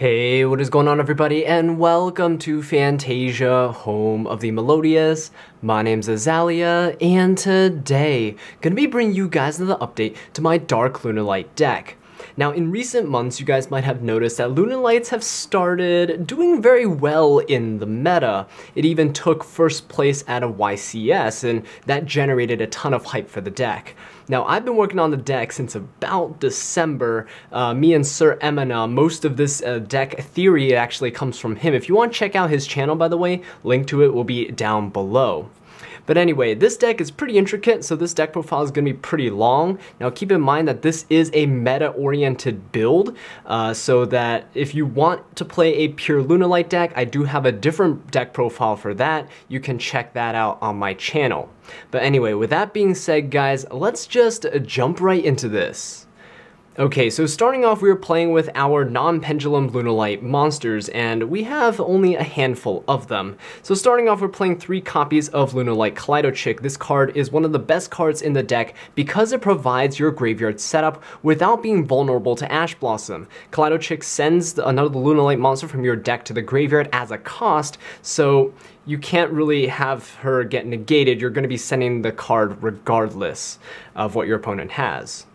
Hey, what is going on everybody, and welcome to Fantasia, home of the melodious. My name's Azallea, and today, gonna be bringing you guys another update to my Dark Lunalight deck. Now, in recent months, you guys might have noticed that Lunalights have started doing very well in the meta. It even took first place at a YCS, and that generated a ton of hype for the deck. Now, I've been working on the deck since about December. Me and Sir Emina, most of this deck theory actually comes from him. If you want to check out his channel, by the way, link to it will be down below. But anyway, this deck is pretty intricate, so this deck profile is going to be pretty long. Now keep in mind that this is a meta-oriented build, so that if you want to play a pure Lunalight deck, I do have a different deck profile for that. You can check that out on my channel. But anyway, with that being said, guys, let's just jump right into this. Okay, so starting off, we were playing with our non-pendulum Lunalight monsters, and we have only a handful of them. So starting off, we're playing 3 copies of Lunalight Kaleidochick. This card is one of the best cards in the deck because it provides your graveyard setup without being vulnerable to Ash Blossom. Kaleidochick sends another Lunalight monster from your deck to the graveyard as a cost, so you can't really have her get negated. You're going to be sending the card regardless of what your opponent has.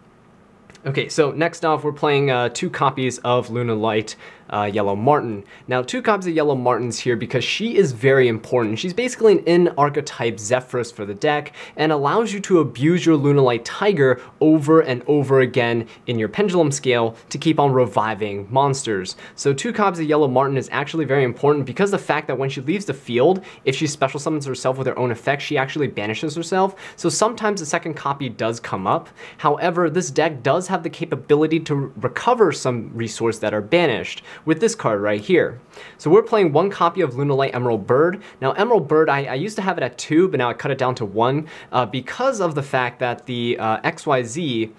Okay, so next off, we're playing 2 copies of Lunalight Yellow Marten. Now, 2 copies of Yellow Martens here because she is very important. She's basically an in-archetype Zephyrus for the deck and allows you to abuse your Lunalight Tiger over and over again in your Pendulum scale to keep on reviving monsters. So 2 copies of Yellow Marten is actually very important because the fact that when she leaves the field, if she special summons herself with her own effect, she actually banishes herself. So sometimes the second copy does come up. However, this deck does have the capability to recover some resources that are banished with this card right here. So we're playing 1 copy of Lunalight Emerald Bird. Now Emerald Bird, I used to have it at 2, but now I cut it down to 1 because of the fact that the XYZ,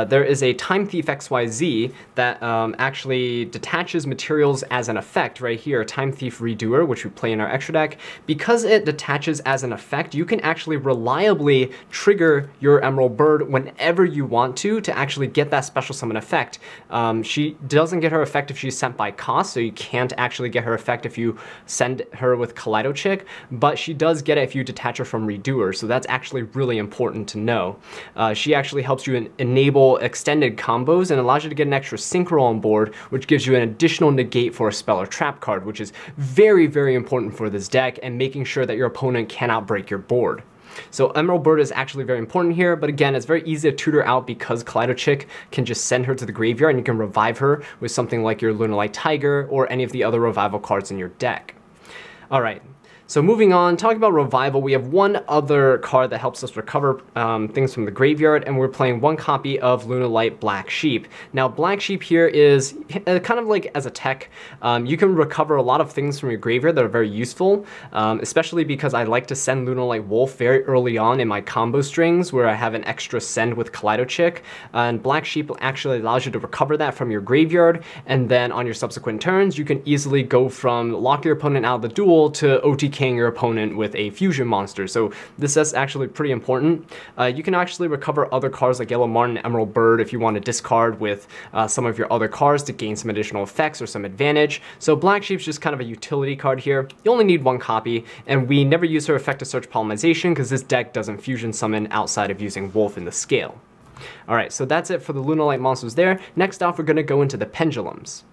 there is a Time Thief XYZ that actually detaches materials as an effect right here, Time Thief Redoer, which we play in our extra deck. Because it detaches as an effect, you can actually reliably trigger your Emerald Bird whenever you want to actually get that special summon effect. She doesn't get her effect if she's sent by cost, so you can't actually get her effect if you send her with Kaleidochick, but she does get it if you detach her from Redoer, so that's actually really important to know. She actually helps you enable extended combos and allows you to get an extra synchro on board, which gives you an additional negate for a spell or trap card, which is very, very important for this deck and making sure that your opponent cannot break your board. So Emerald Bird is actually very important here, but again, it's very easy to tutor out because Kaleidochick can just send her to the graveyard and you can revive her with something like your Lunalight Tiger or any of the other revival cards in your deck. Alright. So moving on, talking about revival, we have 1 other card that helps us recover things from the graveyard, and we're playing 1 copy of Lunalight Black Sheep. Now, Black Sheep here is kind of like as a tech. You can recover a lot of things from your graveyard that are very useful, especially because I like to send Lunalight Wolf very early on in my combo strings where I have an extra send with Kaleidochick, and Black Sheep actually allows you to recover that from your graveyard, and then on your subsequent turns, you can easily go from lock your opponent out of the duel to OTK your opponent with a fusion monster. So this is actually pretty important. You can actually recover other cards like Yellow Marten, Emerald Bird if you want to discard with some of your other cards to gain some additional effects or some advantage. So Black Sheep's just kind of a utility card here. You only need 1 copy, and we never use her effect to search polymerization because this deck doesn't fusion summon outside of using Wolf in the scale. Alright, so that's it for the Lunalight monsters there. Next off, we're going to go into the pendulums.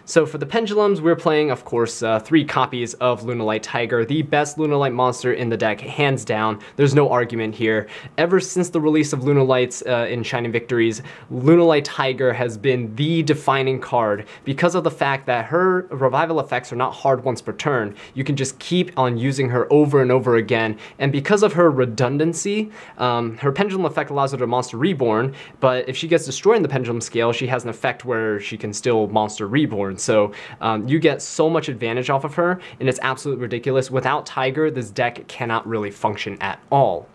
So for the pendulums, we're playing, of course, 3 copies of Lunalight Tiger, the best Lunalight monster in the deck, hands down. There's no argument here. Ever since the release of Lunalights in Shining Victories, Lunalight Tiger has been the defining card because of the fact that her revival effects are not hard once per turn. You can just keep on using her over and over again, and because of her redundancy, her pendulum effect allows her to monster reborn, but if she gets destroyed in the pendulum scale, she has an effect where she can still monster reborn. So you get so much advantage off of her, and it's absolutely ridiculous. Without Tiger, this deck cannot really function at all.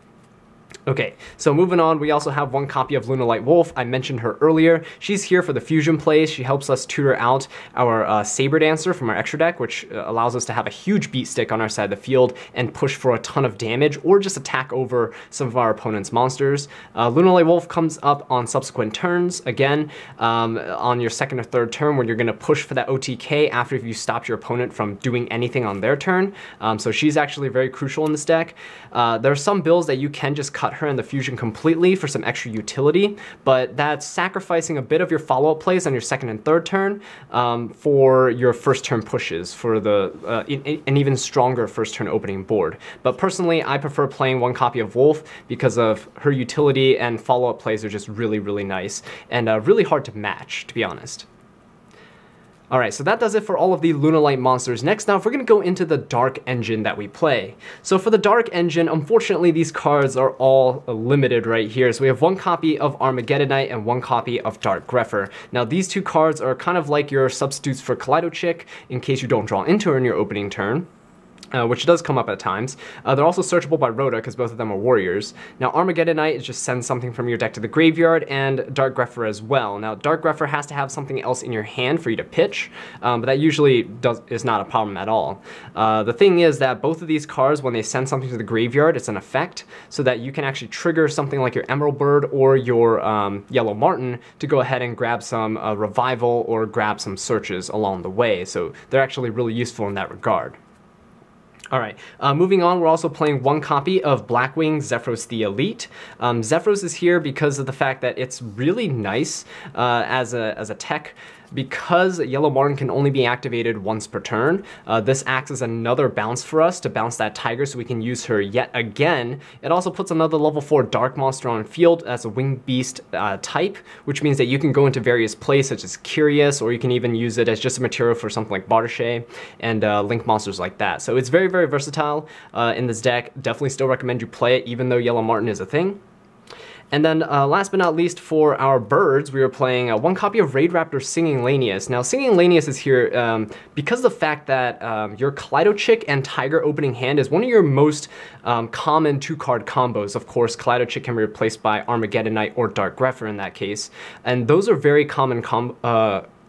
Okay, so moving on, we also have one copy of Lunalight Wolf. I mentioned her earlier. She's here for the fusion plays. She helps us tutor out our Saber Dancer from our extra deck, which allows us to have a huge beat stick on our side of the field and push for a ton of damage or just attack over some of our opponent's monsters. Lunalight Wolf comes up on subsequent turns, again, on your second or third turn when you're going to push for that OTK after you stopped your opponent from doing anything on their turn. So she's actually very crucial in this deck. There are some builds that you can just cut her in the fusion completely for some extra utility, but that's sacrificing a bit of your follow-up plays on your second and third turn for your first turn pushes for an even stronger first turn opening board. But personally, I prefer playing one copy of Wolf because of her utility, and follow-up plays are just really, really nice and really hard to match, to be honest. Alright, so that does it for all of the Lunalight monsters. Next up, we're going to go into the Dark Engine that we play. So for the Dark Engine, unfortunately these cards are all limited right here. So we have one copy of Armageddonite and one copy of Dark Grepher. Now these two cards are kind of like your substitutes for Kaleido Chick in case you don't draw into her in your opening turn. Which does come up at times. They're also searchable by Rhoda because both of them are warriors. Now Armageddonite is just send something from your deck to the graveyard, and Dark Grepher as well. Now Dark Grepher has to have something else in your hand for you to pitch, but that usually is not a problem at all. The thing is that both of these cards, when they send something to the graveyard, it's an effect, so that you can actually trigger something like your Emerald Bird or your Yellow Marten to go ahead and grab some Revival or grab some searches along the way. So they're actually really useful in that regard. Alright, moving on, we're also playing one copy of Blackwing Zephyros the Elite. Zephyros is here because of the fact that it's really nice as a tech. Because Yellow Marten can only be activated once per turn, this acts as another bounce for us to bounce that Tiger so we can use her yet again. It also puts another level 4 Dark Monster on field as a Winged Beast type, which means that you can go into various plays such as Curious, or you can even use it as just a material for something like Bardache and Link monsters like that. So it's very, very versatile in this deck. Definitely still recommend you play it even though Yellow Marten is a thing. And then last but not least, for our birds, we were playing one copy of Raid Raptor Singing Lanius. Now, Singing Lanius is here because of the fact that your Kaleido Chick and Tiger opening hand is one of your most common two-card combos. Of course, Kaleido Chick can be replaced by Armageddonite or Dark Grepher in that case. And those are very common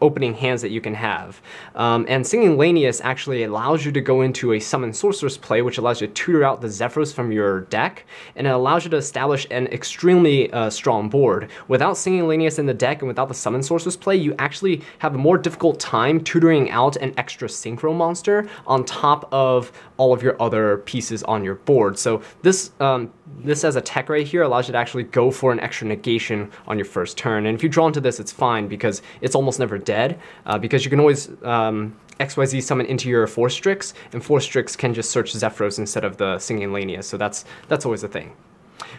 opening hands that you can have. And Singing Lanius actually allows you to go into a Summon Sorceress play, which allows you to tutor out the Zephyros from your deck, and it allows you to establish an extremely strong board. Without Singing Lanius in the deck and without the Summon Sorceress play, you actually have a more difficult time tutoring out an extra Synchro monster on top of all of your other pieces on your board. So this as a tech right here allows you to actually go for an extra negation on your first turn. And if you draw into this, it's fine because it's almost never dead, because you can always XYZ summon into your Force Strix, and Force Strix can just search Zephyros instead of the Singing Lanius, so that's always a thing.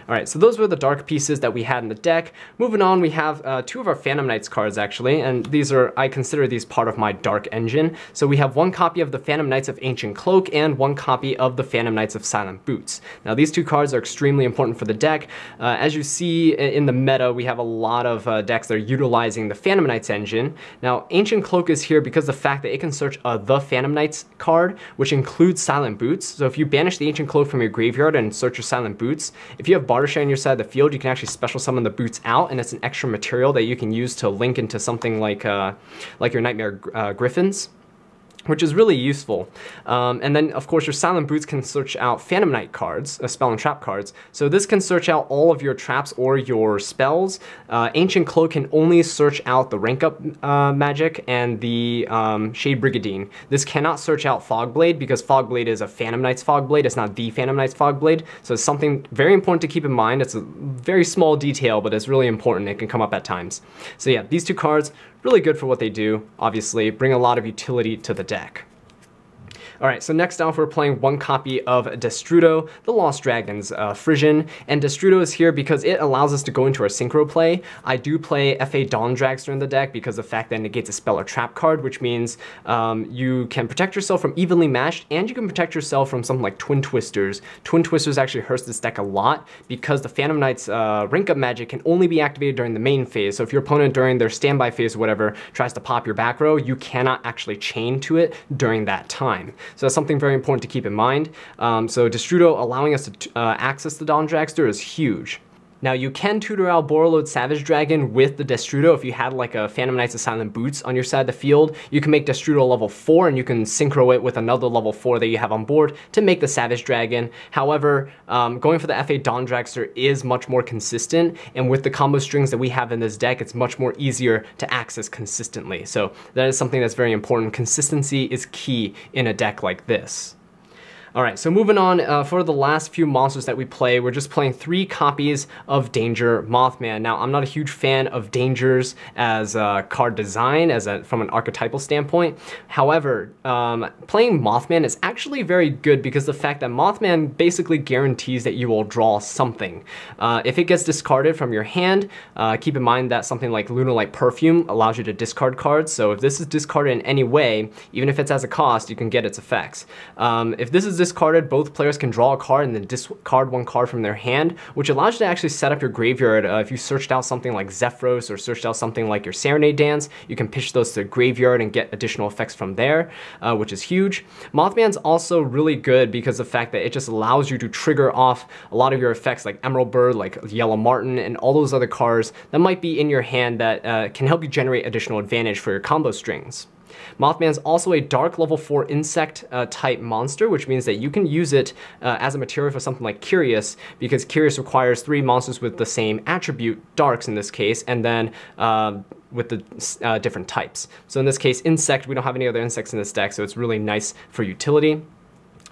Alright, so those were the dark pieces that we had in the deck. Moving on, we have two of our Phantom Knights cards actually, and these are, I consider these part of my Dark Engine. So we have one copy of the Phantom Knights of Ancient Cloak and one copy of the Phantom Knights of Silent Boots. Now these two cards are extremely important for the deck. As you see in the meta, we have a lot of decks that are utilizing the Phantom Knights engine. Now Ancient Cloak is here because of the fact that it can search the Phantom Knights card, which includes Silent Boots. So if you banish the Ancient Cloak from your graveyard and search your Silent Boots, if you have Bardache on your side of the field, you can actually special summon the boots out, and it's an extra material that you can use to link into something like your Nightmare Griffins, which is really useful. And then, of course, your Silent Boots can search out Phantom Knight cards, Spell and Trap cards. So this can search out all of your traps or your spells. Ancient Cloak can only search out the Rank Up magic and the Shade Brigadine. This cannot search out Fogblade because Fogblade is a Phantom Knight's Fogblade. It's not the Phantom Knight's Fogblade. So it's something very important to keep in mind. It's a very small detail, but it's really important. It can come up at times. So yeah, these two cards, really good for what they do, obviously, bring a lot of utility to the deck. Alright, so next off we're playing one copy of Destrudo, the Lost Dragons Frisian, and Destrudo is here because it allows us to go into our Synchro play. I do play FA Dawn Dragster in the deck because of the fact that it negates a spell or trap card, which means you can protect yourself from Evenly Matched, and you can protect yourself from something like Twin Twisters. Twin Twisters actually hurts this deck a lot because the Phantom Knight's Rank Up magic can only be activated during the main phase, so if your opponent during their standby phase or whatever tries to pop your back row, you cannot actually chain to it during that time. So that's something very important to keep in mind. So Destrudo allowing us to access the Dawn Dragster is huge. Now you can tutor out Borreload Savage Dragon with the Destrudo. If you had like a Phantom Knights of Silent Boots on your side of the field, you can make Destrudo level 4 and you can synchro it with another level 4 that you have on board to make the Savage Dragon. However, going for the FA Dawn Dragster is much more consistent, and with the combo strings that we have in this deck, it's much more easier to access consistently. So that is something that's very important. Consistency is key in a deck like this. Alright, so moving on, for the last few monsters that we play, we're just playing 3 copies of Danger Mothman. Now, I'm not a huge fan of Dangers as a card design, from an archetypal standpoint. However, playing Mothman is actually very good because the fact that Mothman basically guarantees that you will draw something. If it gets discarded from your hand, keep in mind that something like Lunalight Perfume allows you to discard cards, so if this is discarded in any way, even if it's as a cost, you can get its effects. If this is discarded, both players can draw a card and then discard 1 card from their hand, which allows you to actually set up your graveyard. If you searched out something like Zephyros or searched out something like your Serenade Dance, you can pitch those to the graveyard and get additional effects from there, which is huge. Mothman's also really good because of the fact that it just allows you to trigger off a lot of your effects like Emerald Bird, like Yellow Martin, and all those other cards that might be in your hand that can help you generate additional advantage for your combo strings. Mothman's also a dark level 4 insect type monster, which means that you can use it as a material for something like Curious, because Curious requires 3 monsters with the same attribute, darks in this case, and then with the different types. So in this case, insect, we don't have any other insects in this deck, so it's really nice for utility.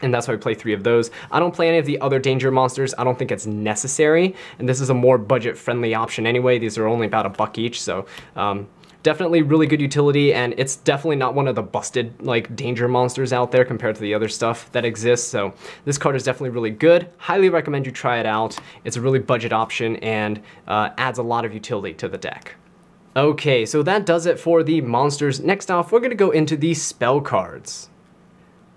And that's why we play 3 of those. I don't play any of the other danger monsters. I don't think it's necessary, and this is a more budget-friendly option anyway. These are only about $1 each, so definitely really good utility, and it's definitely not one of the busted like danger monsters out there compared to the other stuff that exists. So this card is definitely really good. Highly recommend you try it out. It's a really budget option and adds a lot of utility to the deck. Okay, so that does it for the monsters. Next off, we're going to go into the spell cards.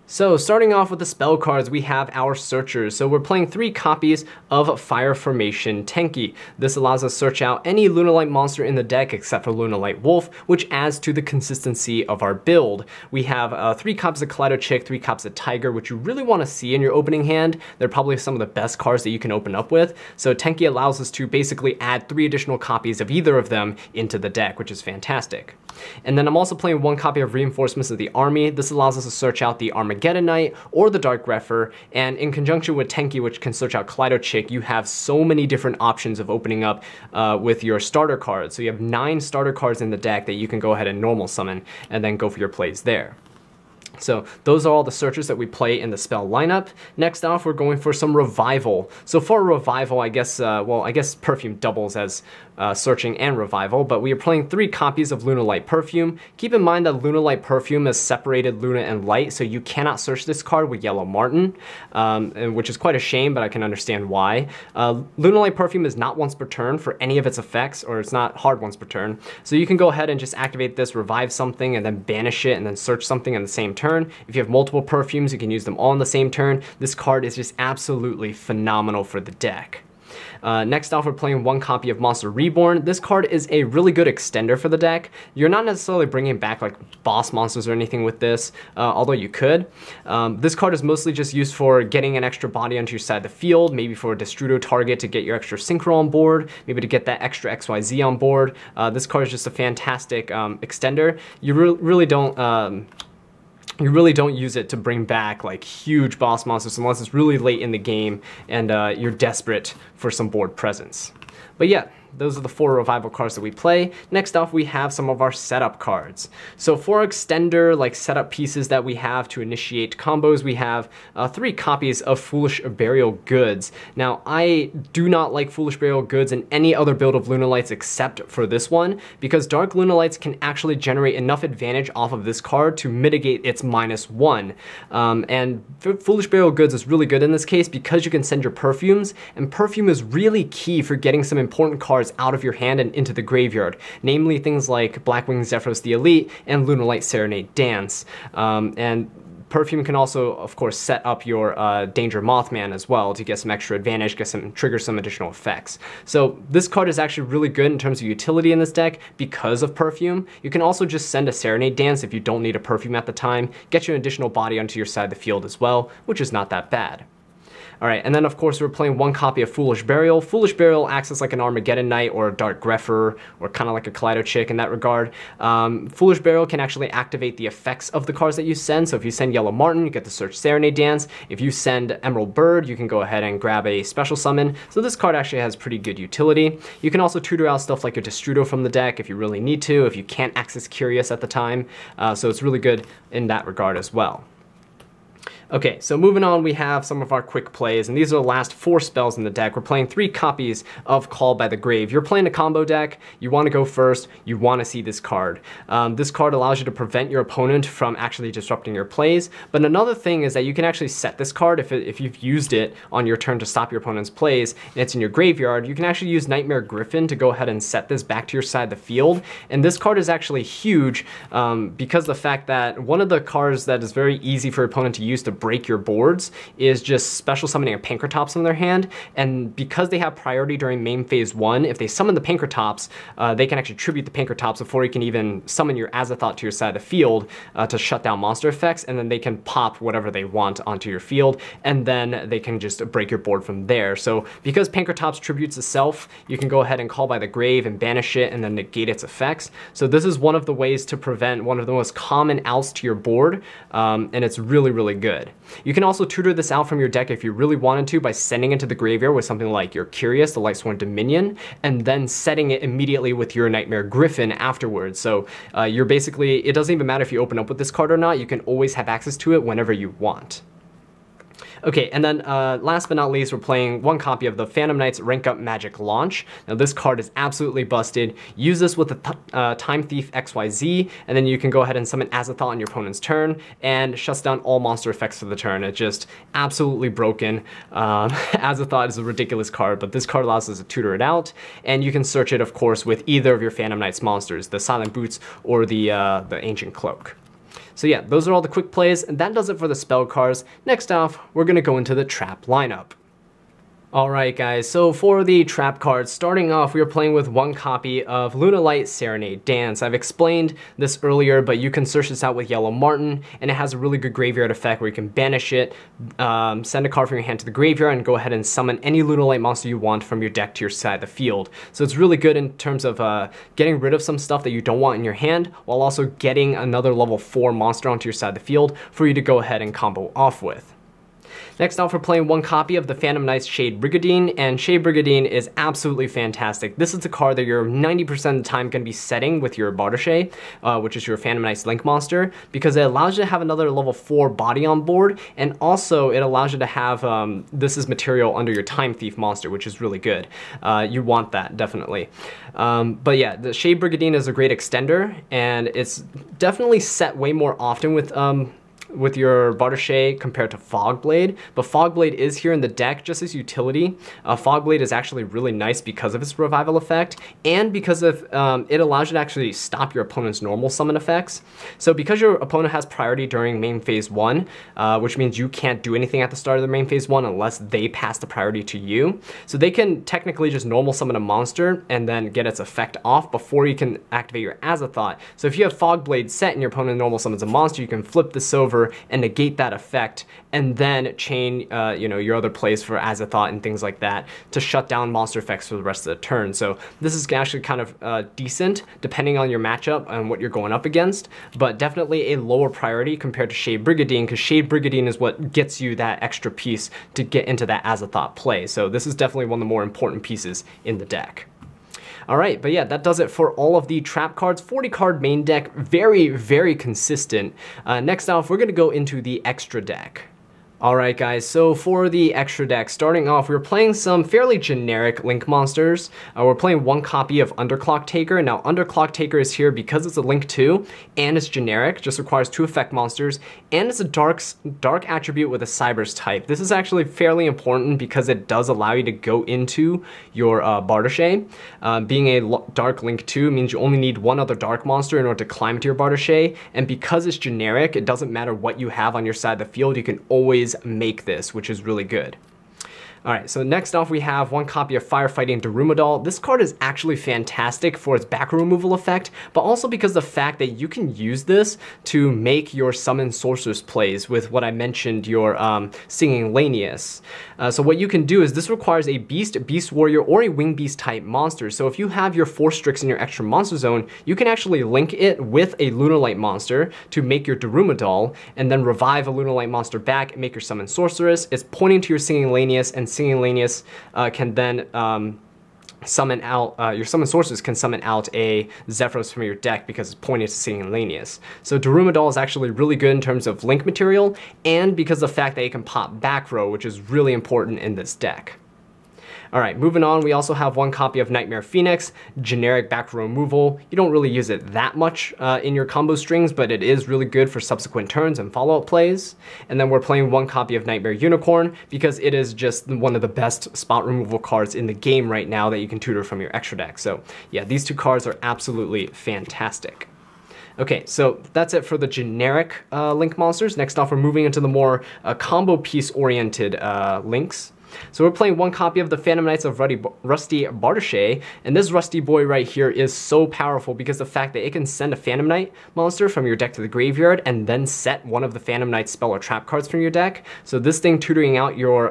So starting off with the spell cards, we have our searchers. So we're playing 3 copies of Fire Formation Tenki. This allows us to search out any Lunalight monster in the deck except for Lunalight Wolf, which adds to the consistency of our build. We have 3 copies of Kaleido Chick, 3 copies of Tiger, which you really want to see in your opening hand. They're probably some of the best cards that you can open up with. So Tenki allows us to basically add 3 additional copies of either of them into the deck, which is fantastic. And then I'm also playing 1 copy of Reinforcements of the Army. This allows us to search out the Armageddon Knight or the Dark Grepher, and in conjunction with Tenki, which can search out Kaleido Chick, you have so many different options of opening up with your starter cards. So you have 9 starter cards in the deck that you can go ahead and normal summon and then go for your plays there. So those are all the searchers that we play in the spell lineup. Next off, we're going for some Revival. So for Revival, I guess, well, I guess Perfume doubles as searching and Revival, but we are playing 3 copies of Lunalight Perfume. Keep in mind that Lunalight Perfume has separated Luna and Light, so you cannot search this card with Yellow Martin, which is quite a shame, but I can understand why. Lunalight Perfume is not once per turn for any of its effects, or it's not hard once per turn, so you can go ahead and just activate this, revive something, and then banish it, and then search something in the same turn. If you have multiple perfumes, you can use them all in the same turn. This card is just absolutely phenomenal for the deck. Next off, we're playing 1 copy of Monster Reborn. This card is a really good extender for the deck. You're not necessarily bringing back like boss monsters or anything with this, although you could. This card is mostly just used for getting an extra body onto your side of the field, maybe for a Destrudo target to get your extra Synchro on board, maybe to get that extra XYZ on board. This card is just a fantastic extender. You really don't use it to bring back like huge boss monsters unless it's really late in the game and you're desperate for some board presence. But yeah, those are the 4 Revival cards that we play. Next off, we have some of our setup cards. So for extender, like setup pieces that we have to initiate combos, we have 3 copies of Foolish Burial Goods. Now, I do not like Foolish Burial Goods in any other build of Lunalights except for this one, because Dark Lunalights can actually generate enough advantage off of this card to mitigate its -1. And Foolish Burial Goods is really good in this case because you can send your perfumes, and perfume is really key for getting some important cards out of your hand and into the graveyard, namely things like Blackwing Zephyros the Elite and Lunalight Serenade Dance. And Perfume can also, of course, set up your Danger Mothman as well to get some extra advantage, trigger some additional effects. So this card is actually really good in terms of utility in this deck because of Perfume. You can also just send a Serenade Dance if you don't need a Perfume at the time, get you an additional body onto your side of the field as well, which is not that bad. All right, and then of course we're playing one copy of Foolish Burial. Foolish Burial acts as like an Armageddon Knight or a Dark Grepher, or kind of like a Kaleido Chick in that regard. Foolish Burial can actually activate the effects of the cards that you send. So if you send Yellow Martin, you get the Search Serenade Dance. If you send Emerald Bird, you can go ahead and grab a special summon. So this card actually has pretty good utility. You can also tutor out stuff like your Destrudo from the deck if you really need to, if you can't access Curious at the time. So it's really good in that regard as well. Okay, so moving on, we have some of our quick plays, and these are the last 4 spells in the deck. We're playing 3 copies of Call by the Grave. You're playing a combo deck, you want to go first, you want to see this card. This card allows you to prevent your opponent from actually disrupting your plays, but another thing is that you can actually set this card if you've used it on your turn to stop your opponent's plays, and it's in your graveyard. You can actually use Nightmare Griffin to go ahead and set this back to your side of the field, and this card is actually huge because of the fact that one of the cards that is very easy for your opponent to use to break your boards is just special summoning a Pankratops in their hand, and because they have priority during main phase 1, if they summon the Pankratops, they can actually tribute the Pankratops before you can even summon your Azathoth to your side of the field to shut down monster effects, and then they can pop whatever they want onto your field, and then they can just break your board from there. So because Pankratops tributes itself, you can go ahead and Call by the Grave and banish it and then negate its effects. So this is one of the ways to prevent one of the most common outs to your board, and it's really, really good. You can also tutor this out from your deck if you really wanted to by sending it to the graveyard with something like your Curious, the Lightsworn Dominion, and then setting it immediately with your Nightmare Griffin afterwards. So you're basically, it doesn't even matter if you open up with this card or not, you can always have access to it whenever you want. Okay, and then last but not least, we're playing one copy of the Phantom Knight's Rank Up Magic Launch. Now this card is absolutely busted. Use this with the Time Thief XYZ, and then you can go ahead and summon Azathoth on your opponent's turn, and shuts down all monster effects for the turn. It's just absolutely broken. Azathoth is a ridiculous card, but this card allows us to tutor it out, and you can search it, of course, with either of your Phantom Knight's monsters, the Silent Boots or the Ancient Cloak. So yeah, those are all the quick plays, and that does it for the spell cards. Next off, we're going to go into the trap lineup. Alright guys, so for the trap cards, starting off we are playing with one copy of Lunalight Serenade Dance. I've explained this earlier, but you can search this out with Yellow Martin, and it has a really good graveyard effect where you can banish it, send a card from your hand to the graveyard, and go ahead and summon any Lunalight monster you want from your deck to your side of the field. So it's really good in terms of getting rid of some stuff that you don't want in your hand, while also getting another level 4 monster onto your side of the field for you to go ahead and combo off with. Next off, we're playing one copy of the Phantom Knight's Shade Brigandine, and Shade Brigandine is absolutely fantastic. This is the card that you're 90% of the time going to be setting with your Bardache, which is your Phantom Knight's Link monster, because it allows you to have another level 4 body on board, and also it allows you to have this is material under your Time Thief monster, which is really good. You want that, definitely. But yeah, the Shade Brigandine is a great extender, and it's definitely set way more often with your Bardache compared to Fogblade, but Fogblade is here in the deck just as utility. Fogblade is actually really nice because of its revival effect, and because of it allows you to actually stop your opponent's normal summon effects. So because your opponent has priority during main phase 1, which means you can't do anything at the start of the main phase 1 unless they pass the priority to you. So they can technically just normal summon a monster and then get its effect off before you can activate your Azathoth. So if you have Fogblade set and your opponent normal summons a monster, you can flip this over and negate that effect, and then chain your other plays for Azathoth and things like that to shut down monster effects for the rest of the turn. So this is actually kind of decent depending on your matchup and what you're going up against, but definitely a lower priority compared to Shade Brigandine, because Shade Brigandine is what gets you that extra piece to get into that Azathoth play. So this is definitely one of the more important pieces in the deck. Alright, but yeah, that does it for all of the trap cards. 40 card main deck, very, very consistent. Next off, we're going to go into the extra deck. Alright guys, so for the extra deck, starting off, we're playing some fairly generic Link monsters. We're playing one copy of Underclock Taker. Now Underclock Taker is here because it's a Link 2, and it's generic, just requires 2 effect monsters, and it's a dark attribute with a Cyber's type. This is actually fairly important because it does allow you to go into your Bardache. Being a dark Link 2 means you only need one other dark monster in order to climb to your Bardache, and because it's generic, it doesn't matter what you have on your side of the field, you can always make this, which is really good. Alright, so next off we have one copy of Firefighting Darumidal. This card is actually fantastic for its back removal effect, but also because the fact that you can use this to make your Summon Sorceress plays with what I mentioned, your Singing Lanius. So what you can do is this requires a Beast, Beast Warrior, or a Wing Beast type monster. So if you have your 4 Strix in your extra monster zone, you can actually link it with a Lunalight monster to make your Darumidal, and then revive a Lunalight monster back and make your Summon Sorceress. It's pointing to your Singing Lanius, and Singing Lanius can then summon out, your Summon Sorceress can summon out a Zephyros from your deck because it's pointing to Singing Lanius. So Darumidal is actually really good in terms of link material, and because of the fact that it can pop back row, which is really important in this deck. Alright, moving on, we also have one copy of Nightmare Phoenix, generic back row removal. You don't really use it that much in your combo strings, but it is really good for subsequent turns and follow-up plays. And then we're playing one copy of Nightmare Unicorn because it is just one of the best spot removal cards in the game right now that you can tutor from your extra deck. So yeah, these 2 cards are absolutely fantastic. Okay, so that's it for the generic Link monsters. Next off, we're moving into the more combo piece-oriented links. So we're playing one copy of the Phantom Knights of Rusty Bardache, and this Rusty boy right here is so powerful because the fact that it can send a Phantom Knight monster from your deck to the graveyard and then set one of the Phantom Knight spell or trap cards from your deck. So this thing tutoring out your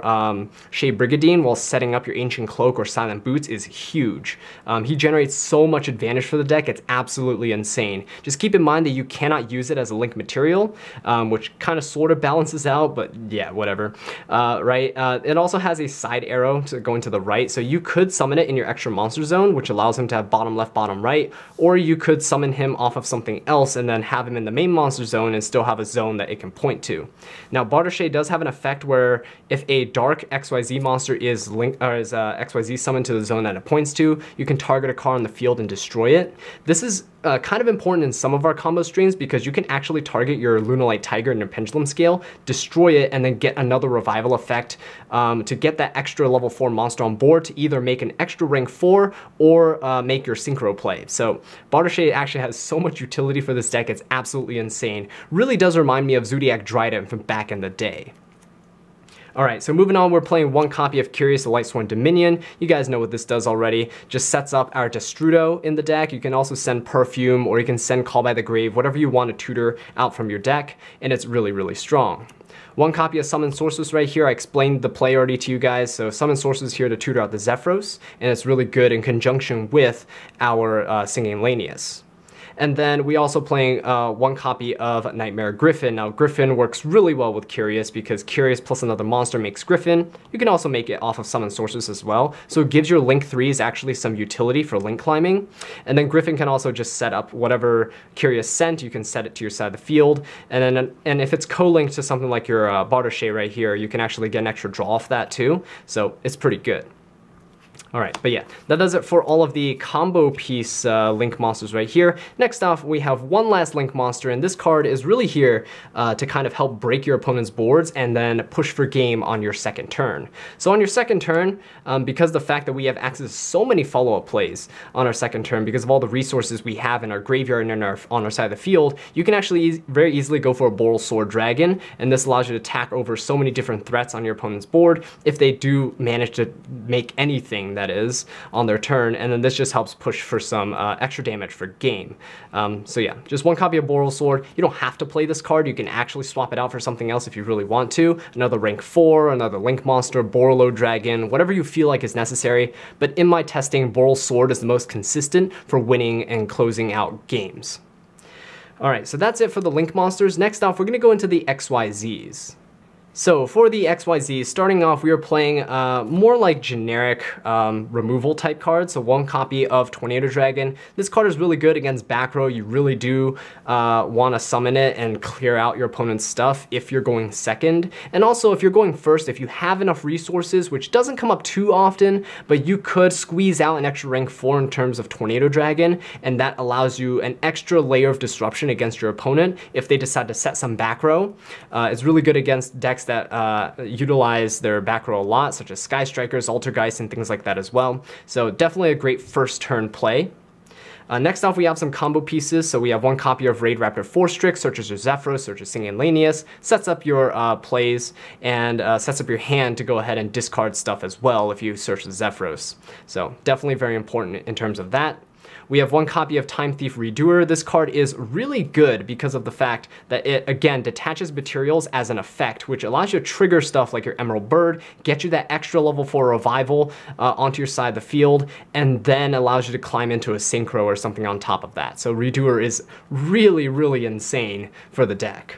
Shea Brigadine while setting up your Ancient Cloak or Silent Boots is huge. He generates so much advantage for the deck, it's absolutely insane. Just keep in mind that you cannot use it as a link material, which kind of sort of balances out, but yeah, whatever. Right? It also has a side arrow to going to the right, so you could summon it in your extra monster zone, which allows him to have bottom left, bottom right, or you could summon him off of something else and then have him in the main monster zone and still have a zone that it can point to. Now Bardache does have an effect where if a dark XYZ monster is XYZ summoned to the zone that it points to, you can target a card on the field and destroy it. This is kind of important in some of our combo streams because you can actually target your Lunalight Tiger in your Pendulum Scale, destroy it, and then get another revival effect to get that extra level 4 monster on board to either make an extra rank 4 or make your Synchro play. So Bardache actually has so much utility for this deck, it's absolutely insane. Really does remind me of Zodiac Dryden from back in the day. Alright, so moving on, we're playing one copy of Curious the Lightsworn Dominion. You guys know what this does already. Just sets up our Destrudo in the deck. You can also send Perfume, or you can send Call by the Grave, whatever you want to tutor out from your deck, and it's really, really strong. One copy of Summon Sorceress right here. I explained the play already to you guys. So Summon Sorceress here to tutor out the Zephyros, and it's really good in conjunction with our Singing Lanius. And then we also playing one copy of Nightmare Griffin. Now Griffin works really well with Curious because Curious plus another monster makes Griffin. You can also make it off of Summon Sorceress as well. So it gives your Link 3s actually some utility for link climbing. And then Griffin can also just set up whatever Curious sent, you can set it to your side of the field. And if it's co-linked to something like your Bardache right here, you can actually get an extra draw off that too. So it's pretty good. Alright, but yeah, that does it for all of the combo piece Link monsters right here. Next off, we have one last Link monster, and this card is really here to kind of help break your opponent's boards and then push for game on your second turn. So on your second turn, because the fact that we have access to so many follow-up plays on our second turn, because of all the resources we have in our graveyard and on our side of the field, you can actually very easily go for a Boral Sword Dragon, and this allows you to attack over so many different threats on your opponent's board if they do manage to make anything that is on their turn, and then this just helps push for some extra damage for game. So yeah, just one copy of Boral Sword. You don't have to play this card, you can actually swap it out for something else if you really want to. Another rank 4, another Link monster, Borolo Dragon, whatever you feel like is necessary, but in my testing, Boral Sword is the most consistent for winning and closing out games. Alright, so that's it for the Link monsters. Next off, we're going to go into the XYZs. So for the XYZ, starting off, we are playing more like generic removal type cards. So one copy of Tornado Dragon. This card is really good against back row. You really do want to summon it and clear out your opponent's stuff if you're going second. And also if you're going first, if you have enough resources, which doesn't come up too often, but you could squeeze out an extra rank 4 in terms of Tornado Dragon, and that allows you an extra layer of disruption against your opponent if they decide to set some back row. It's really good against decks that utilize their back row a lot, such as Sky Strikers, Altergeist, and things like that as well. So definitely a great first turn play. Next off, we have some combo pieces. So we have one copy of Raid Raptor Force Strix, searches your Zephyros, searches Singing Lanius, sets up your plays, and sets up your hand to go ahead and discard stuff as well if you search the Zephyros. So definitely very important in terms of that. We have one copy of Time Thief Redoer. This card is really good because of the fact that it, again, detaches materials as an effect, which allows you to trigger stuff like your Emerald Bird, get you that extra level 4 revival onto your side of the field, and then allows you to climb into a Synchro or something on top of that. So Redoer is really, really insane for the deck.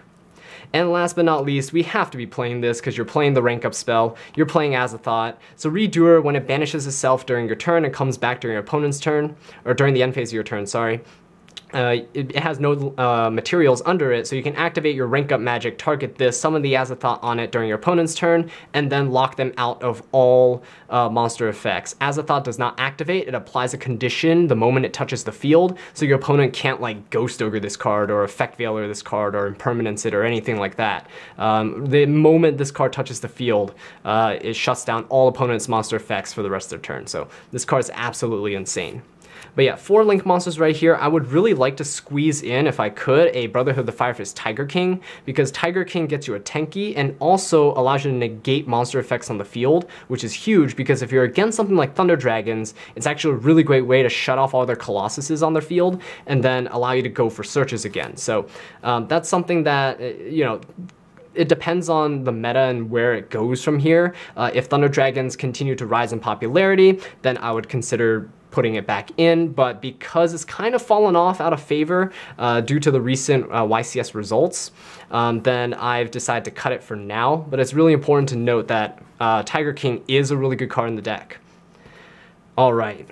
And last but not least, we have to be playing this because you're playing the rank up spell, you're playing Azathoth. So Redoer, when it banishes itself during your turn and comes back during your opponent's turn, or during the end phase of your turn, sorry, it has no materials under it, so you can activate your rank up magic, target this, summon the Azathoth on it during your opponent's turn, and then lock them out of all monster effects. Azathoth does not activate, it applies a condition the moment it touches the field, so your opponent can't like Ghost Ogre this card, or Effect Veiler this card, or Impermanence it, or anything like that. The moment this card touches the field, it shuts down all opponent's monster effects for the rest of their turn, so this card is absolutely insane. But yeah, 4 link monsters right here. I would really like to squeeze in, if I could, a Brotherhood of the Fire Fist Tiger King, because Tiger King gets you a Tenki and also allows you to negate monster effects on the field, which is huge because if you're against something like Thunder Dragons, it's actually a really great way to shut off all their Colossuses on their field and then allow you to go for searches again. So that's something that, you know, it depends on the meta and where it goes from here. If Thunder Dragons continue to rise in popularity, then I would consider putting it back in, but because it's kind of fallen off out of favor due to the recent YCS results, then I've decided to cut it for now. But it's really important to note that Tiger King is a really good card in the deck. All right.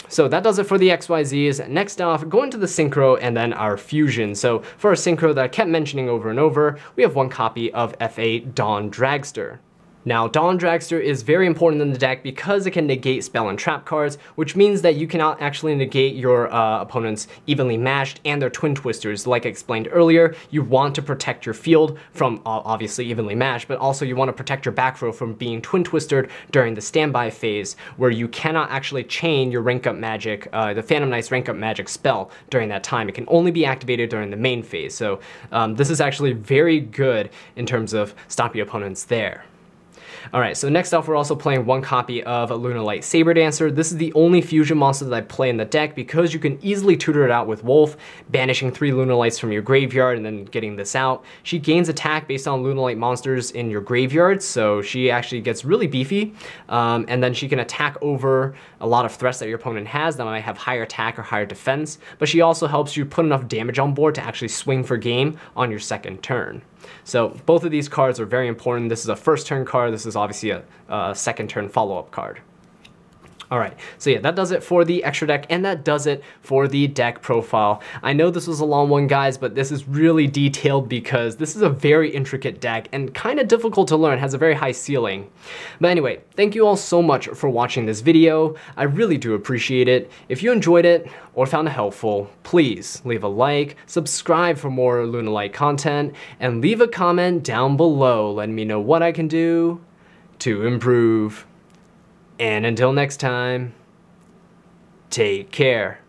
So that does it for the XYZs. Next off, going to the Synchro and then our Fusion. So for our Synchro that I kept mentioning over and over, we have one copy of FA Dawn Dragster. Now, Dawn Dragster is very important in the deck because it can negate spell and trap cards, which means that you cannot actually negate your opponent's Evenly Matched and their Twin Twisters. Like I explained earlier, you want to protect your field from obviously Evenly Matched, but also you want to protect your back row from being Twin Twistered during the standby phase, where you cannot actually chain your rank up magic, the Phantom Knight's rank up magic spell during that time. It can only be activated during the main phase. So this is actually very good in terms of stopping your opponents there. Alright, so next off we're also playing one copy of Lunalight Saber Dancer. This is the only fusion monster that I play in the deck because you can easily tutor it out with Wolf, banishing 3 Lunalights from your graveyard and then getting this out. She gains attack based on Lunalight monsters in your graveyard, so she actually gets really beefy, and then she can attack over a lot of threats that your opponent has that might have higher attack or higher defense, but she also helps you put enough damage on board to actually swing for game on your second turn. So both of these cards are very important. This is a first turn card. This is obviously a second turn follow-up card. Alright, so yeah, that does it for the extra deck, and that does it for the deck profile. I know this was a long one, guys, but this is really detailed because this is a very intricate deck and kind of difficult to learn, has a very high ceiling. But anyway, thank you all so much for watching this video. I really do appreciate it. If you enjoyed it or found it helpful, please leave a like, subscribe for more Lunalight content, and leave a comment down below letting me know what I can do to improve. And until next time, take care.